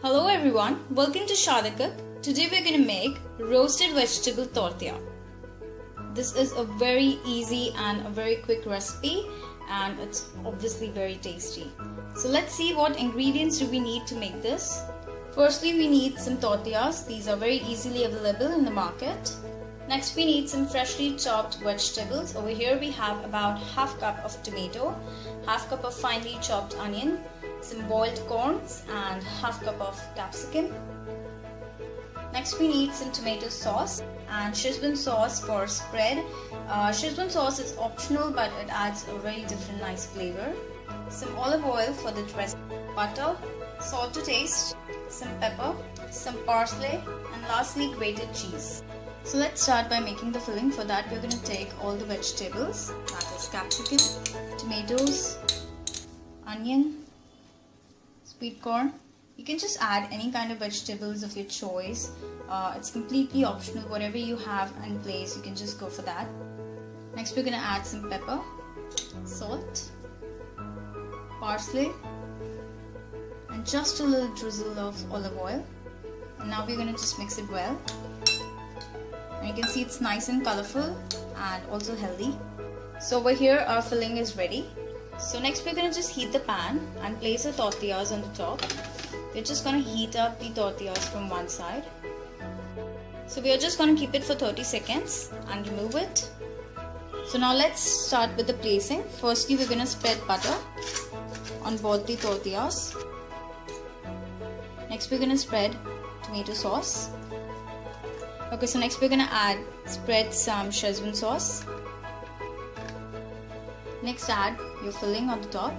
Hello everyone, welcome to Shada Cook. Today we're going to make roasted vegetable tortilla. This is a very easy and a very quick recipe and it's obviously very tasty. So let's see what ingredients do we need to make this. Firstly, we need some tortillas. These are very easily available in the market. Next, we need some freshly chopped vegetables. Over here we have about half cup of tomato, half cup of finely chopped onion, some boiled corns and half cup of capsicum. Next we need some tomato sauce and Szechuan sauce for spread. Szechuan sauce is optional but it adds a very different nice flavor. Some olive oil for the dressing, butter, salt to taste, some pepper, some parsley and lastly grated cheese. So let's start by making the filling. For that we're going to take all the vegetables, that is capsicum, tomatoes, onion, sweet corn. You can just add any kind of vegetables of your choice. It's completely optional. Whatever you have in place, you can just go for that. Next we're going to add some pepper, salt, parsley and just a little drizzle of olive oil. And now we're going to just mix it well. And you can see it's nice and colorful and also healthy. So over here our filling is ready. So next we're going to just heat the pan and place the tortillas on the top. We're just going to heat up the tortillas from one side. So we are just going to keep it for 30 seconds and remove it. So now let's start with the placing. Firstly we're going to spread butter on both the tortillas. Next we're going to spread tomato sauce. Okay, so next we're going to spread some Szechuan sauce. Next add your filling on the top.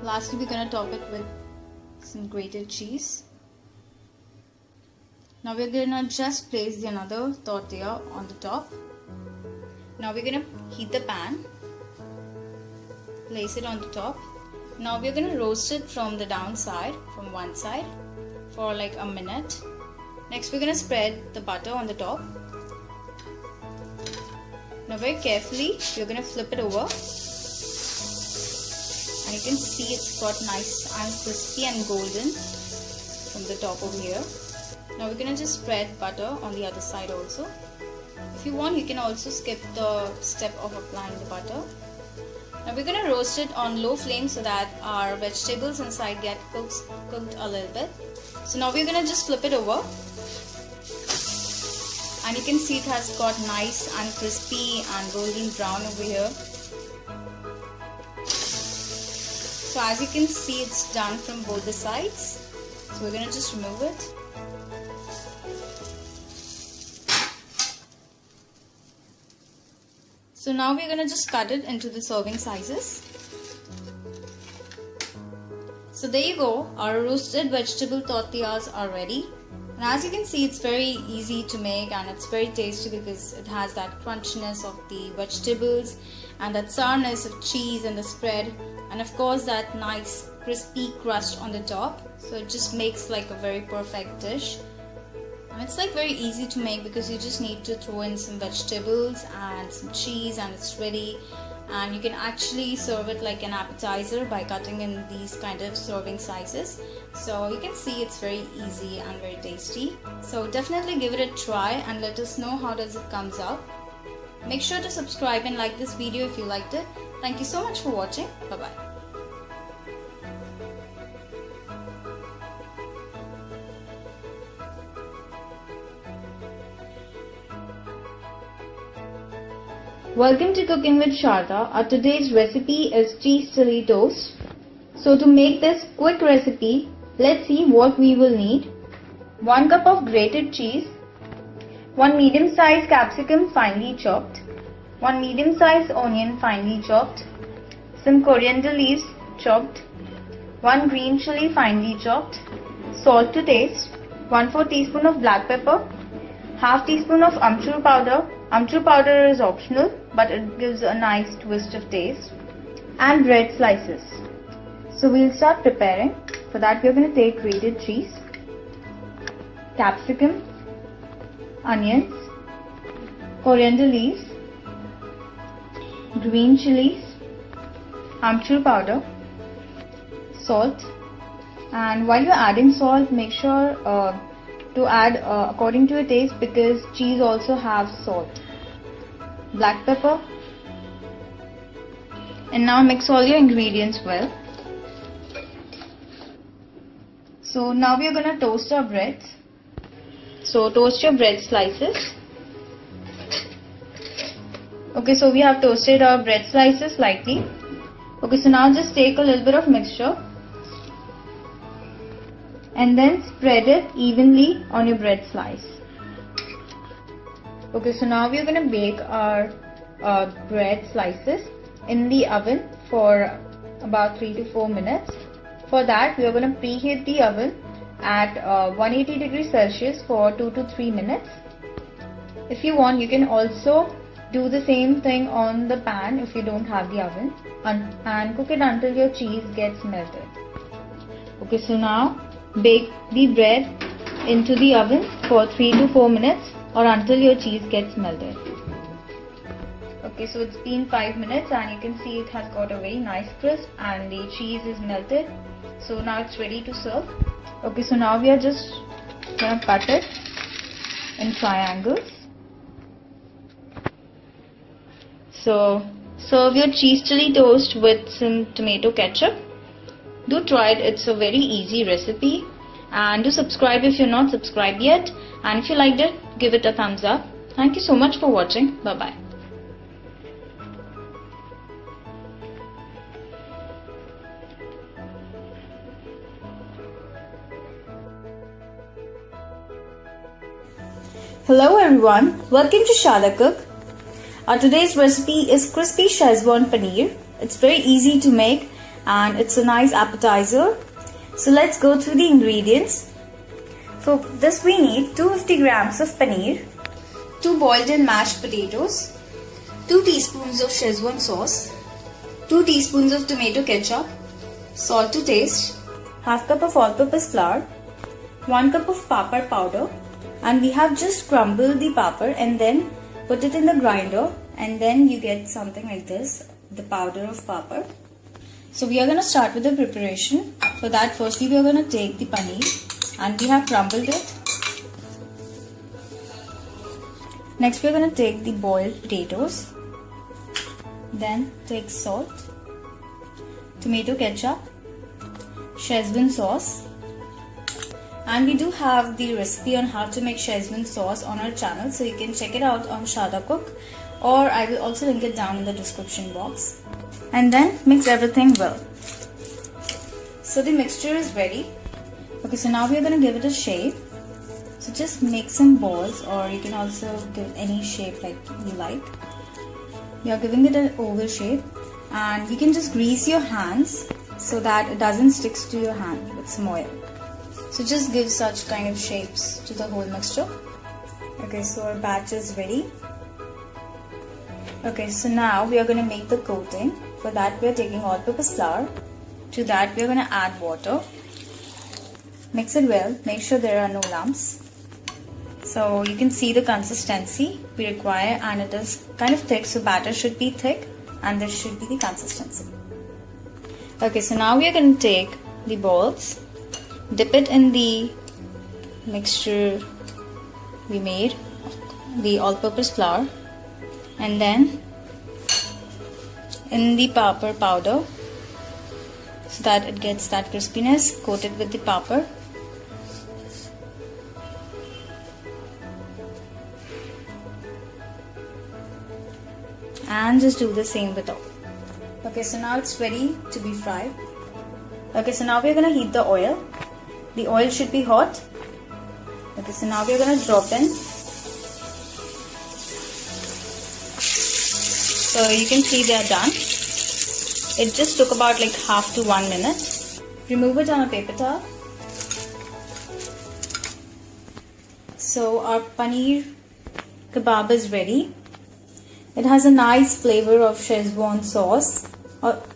Lastly we're going to top it with some grated cheese. Now we're going to just place another tortilla on the top. Now we're going to heat the pan. Place it on the top. Now we're going to roast it from the downside, from one side for like a minute. Next we're going to spread the butter on the top. Now very carefully you're going to flip it over and you can see it's got nice and crispy and golden from the top over here. Now we're going to just spread butter on the other side also. If you want you can also skip the step of applying the butter. Now we're going to roast it on low flame so that our vegetables inside get cooked a little bit. So now we're going to just flip it over. And you can see it has got nice and crispy and golden brown over here. So as you can see it's done from both the sides. So we're going to just remove it. So now we're going to just cut it into the serving sizes. So there you go, our roasted vegetable tortillas are ready. And as you can see it's very easy to make and it's very tasty because it has that crunchiness of the vegetables and that sourness of cheese and the spread and of course that nice crispy crust on the top. So it just makes like a very perfect dish. And it's like very easy to make because you just need to throw in some vegetables and some cheese and it's ready. And you can actually serve it like an appetizer by cutting in these kind of serving sizes. So you can see it's very easy and very tasty. So definitely give it a try and let us know how does it comes out. Make sure to subscribe and like this video if you liked it. Thank you so much for watching. Bye bye. Welcome to Cooking with Sharda. Our today's recipe is cheese chili toast. So to make this quick recipe, let's see what we will need. 1 cup of grated cheese, 1 medium-sized capsicum finely chopped, 1 medium-sized onion finely chopped, some coriander leaves chopped, 1 green chili finely chopped, salt to taste, 1/4 teaspoon of black pepper, half teaspoon of amchur powder. Amchur powder is optional but it gives a nice twist of taste, and bread slices. So we'll start preparing. For that we're going to take grated cheese, capsicum, onions, coriander leaves, green chilies, amchur powder, salt And while you're adding salt, make sure to add according to your taste, because cheese also has salt. Black pepper. And now mix all your ingredients well. So now we are going to toast our breads. So toast your bread slices. Okay, so we have toasted our bread slices lightly. Okay, so now just take a little bit of mixture and then spread it evenly on your bread slice. Okay, so now we are going to bake our bread slices in the oven for about 3 to 4 minutes. For that, we are going to preheat the oven at 180 degrees Celsius for 2 to 3 minutes. If you want, you can also do the same thing on the pan if you don't have the oven, and cook it until your cheese gets melted. Okay, so now bake the bread into the oven for 3 to 4 minutes or until your cheese gets melted. Okay, so it's been 5 minutes and you can see it has got a very nice crisp and the cheese is melted. So now it's ready to serve. Okay, so now we are just gonna cut it in triangles. So serve your cheese chili toast with some tomato ketchup. Do try it, it's a very easy recipe. And do subscribe if you're not subscribed yet. And if you liked it, give it a thumbs up. Thank you so much for watching. Bye bye. Hello everyone, welcome to Shada Cook. Our today's recipe is crispy Szechuan paneer. It's very easy to make and it's a nice appetizer. So let's go through the ingredients. For this we need 250 grams of paneer, 2 boiled and mashed potatoes, 2 teaspoons of Szechuan sauce, 2 teaspoons of tomato ketchup, salt to taste, half cup of all-purpose flour, 1 cup of papad powder, and we have just crumbled the papad and then put it in the grinder, and then you get something like this, the powder of papad. So we are going to start with the preparation. For that, firstly we are going to take the paneer and we have crumbled it. Next we are going to take the boiled potatoes, then take salt, tomato ketchup, Szechuan sauce, and we do have the recipe on how to make Szechuan sauce on our channel, so you can check it out on Shada Cook, or I will also link it down in the description box. And then mix everything well. So the mixture is ready. Okay, so now we are going to give it a shape. So just make some balls, or you can also give any shape like you like. We are giving it an oval shape, and you can just grease your hands so that it doesn't stick to your hand with some oil. So just give such kind of shapes to the whole mixture. Okay, so our batch is ready. Okay, so now we are going to make the coating. For that we are taking all-purpose flour. To that we are going to add water. Mix it well. Make sure there are no lumps. So you can see the consistency we require, and it is kind of thick, so batter should be thick and this should be the consistency. Okay, so now we are going to take the balls, dip it in the mixture we made, the all-purpose flour, and then in the papad powder so that it gets that crispiness. Coat it with the papad. And just do the same with all. Okay, so now it's ready to be fried. Okay, so now we're going to heat the oil. The oil should be hot. Okay, so now we're going to drop in. So you can see they are done. It just took about like half to 1 minute. Remove it on a paper towel. So our paneer kebab is ready. It has a nice flavor of Szechuan sauce.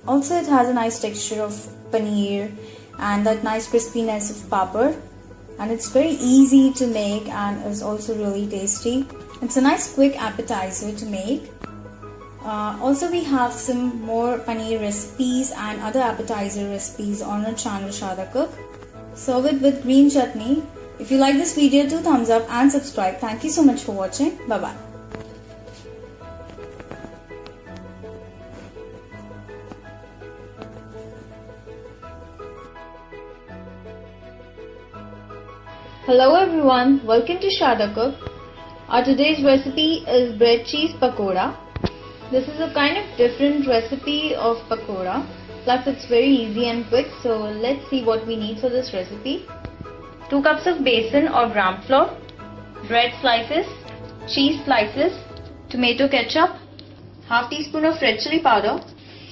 Also it has a nice texture of paneer and that nice crispiness of papad. And it's very easy to make and is also really tasty. It's a nice quick appetizer to make. Also we have some more paneer recipes and other appetizer recipes on our channel Shada Cook. Serve it with green chutney. If you like this video, do thumbs up and subscribe. Thank you so much for watching. Bye bye. Hello everyone, welcome to Sharda Cook. Our today's recipe is bread cheese pakoda. This is a kind of different recipe of pakoda, plus it's very easy and quick, so let's see what we need for this recipe. 2 cups of besan or gram flour, bread slices, cheese slices, tomato ketchup, half teaspoon of red chilli powder,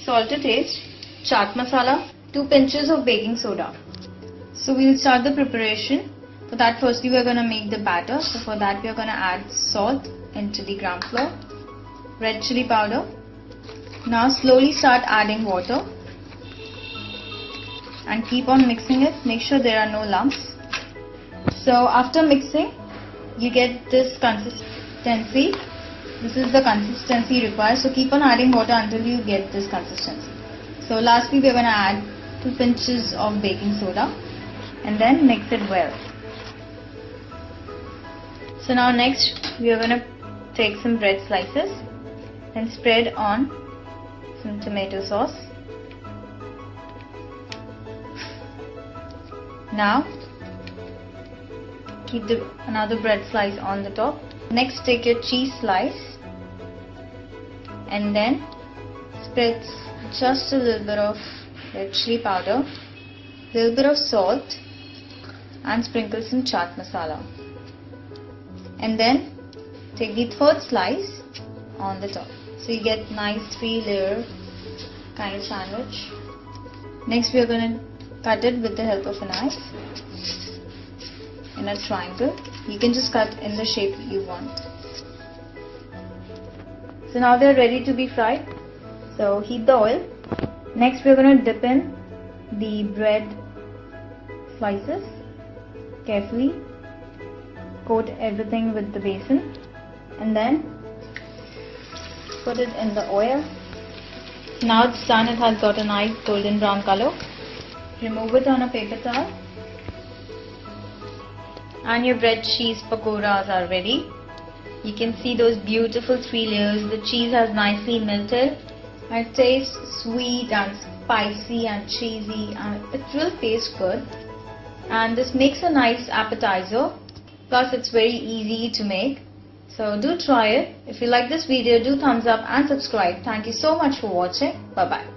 salt to taste, chaat masala, 2 pinches of baking soda. So we'll start the preparation. For that, firstly we are going to make the batter. So for that we are going to add salt into the gram flour, red chilli powder. Now slowly start adding water and keep on mixing it. Make sure there are no lumps. So after mixing, you get this consistency. This is the consistency required. So keep on adding water until you get this consistency. So lastly we are going to add 2 pinches of baking soda and then mix it well. So now next we are going to take some bread slices and spread on some tomato sauce. Now keep another bread slice on the top. Next take your cheese slice and then spread just a little bit of red chilli powder, little bit of salt and sprinkle some chaat masala. And then take the third slice on the top. So you get nice 3-layer kind of sandwich. Next we are going to cut it with the help of a knife in a triangle. You can just cut in the shape you want. So now they are ready to be fried. So heat the oil. Next we are going to dip in the bread slices carefully. Coat everything with the besan and then put it in the oil. Now it's done, it has got a nice golden brown color. Remove it on a paper towel and your bread cheese pakoras are ready. You can see those beautiful 3 layers. The cheese has nicely melted and it tastes sweet and spicy and cheesy and it will taste good. And this makes a nice appetizer. Plus it's very easy to make. So do try it. If you like this video, do thumbs up and subscribe. Thank you so much for watching. Bye bye.